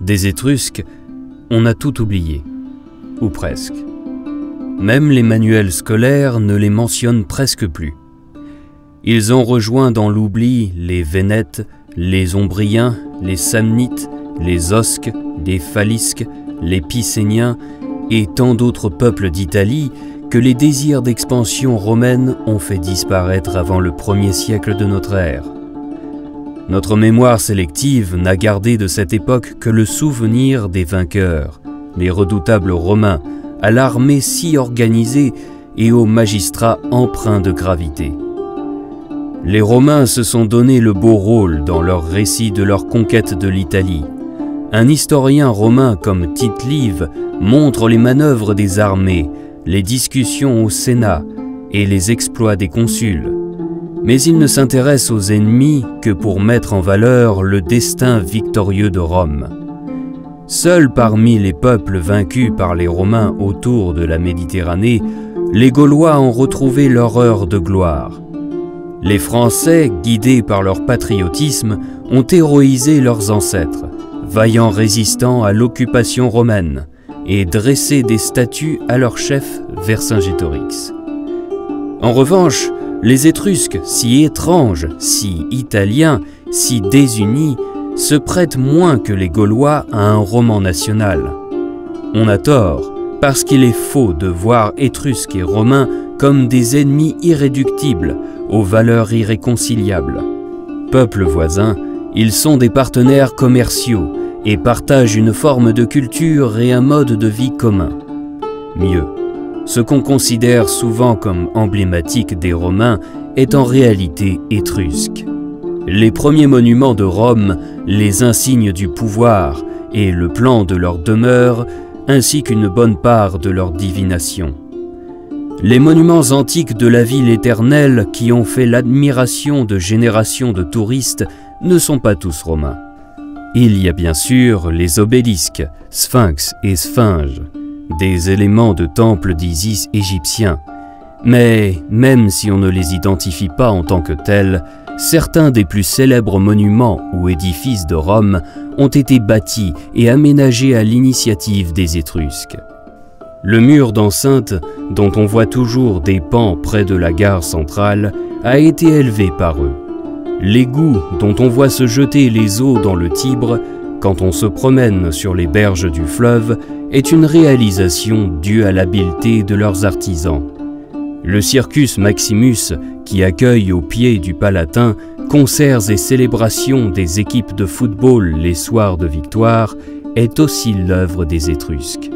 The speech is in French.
Des Étrusques, on a tout oublié, ou presque. Même les manuels scolaires ne les mentionnent presque plus. Ils ont rejoint dans l'oubli les Vénètes, les Ombriens, les Samnites, les Osques, les Falisques, les Picéniens et tant d'autres peuples d'Italie que les désirs d'expansion romaine ont fait disparaître avant le 1er siècle de notre ère. Notre mémoire sélective n'a gardé de cette époque que le souvenir des vainqueurs, les redoutables Romains, à l'armée si organisée et aux magistrats empreints de gravité. Les Romains se sont donné le beau rôle dans leur récit de leur conquête de l'Italie. Un historien romain comme Tite-Live montre les manœuvres des armées, les discussions au Sénat et les exploits des consuls. Mais il ne s'intéresse aux ennemis que pour mettre en valeur le destin victorieux de Rome. Seuls parmi les peuples vaincus par les Romains autour de la Méditerranée, les Gaulois ont retrouvé leur heure de gloire. Les Français, guidés par leur patriotisme, ont héroïsé leurs ancêtres, vaillants résistants à l'occupation romaine, et dressé des statues à leur chef Vercingétorix. En revanche, les Étrusques, si étranges, si italiens, si désunis, se prêtent moins que les Gaulois à un roman national. On a tort, parce qu'il est faux de voir Étrusques et Romains comme des ennemis irréductibles, aux valeurs irréconciliables. Peuples voisins, ils sont des partenaires commerciaux et partagent une forme de culture et un mode de vie commun. Mieux, ce qu'on considère souvent comme emblématique des Romains est en réalité étrusque. Les premiers monuments de Rome, les insignes du pouvoir et le plan de leur demeure, ainsi qu'une bonne part de leur divination. Les monuments antiques de la ville éternelle qui ont fait l'admiration de générations de touristes ne sont pas tous romains. Il y a bien sûr les obélisques, sphinx et sphinges, des éléments de temples d'Isis égyptiens. Mais même si on ne les identifie pas en tant que tels, certains des plus célèbres monuments ou édifices de Rome ont été bâtis et aménagés à l'initiative des Étrusques. Le mur d'enceinte, dont on voit toujours des pans près de la gare centrale, a été élevé par eux. L'égout dont on voit se jeter les eaux dans le Tibre, quand on se promène sur les berges du fleuve, est une réalisation due à l'habileté de leurs artisans. Le Circus Maximus, qui accueille au pied du Palatin concerts et célébrations des équipes de football les soirs de victoire, est aussi l'œuvre des Étrusques.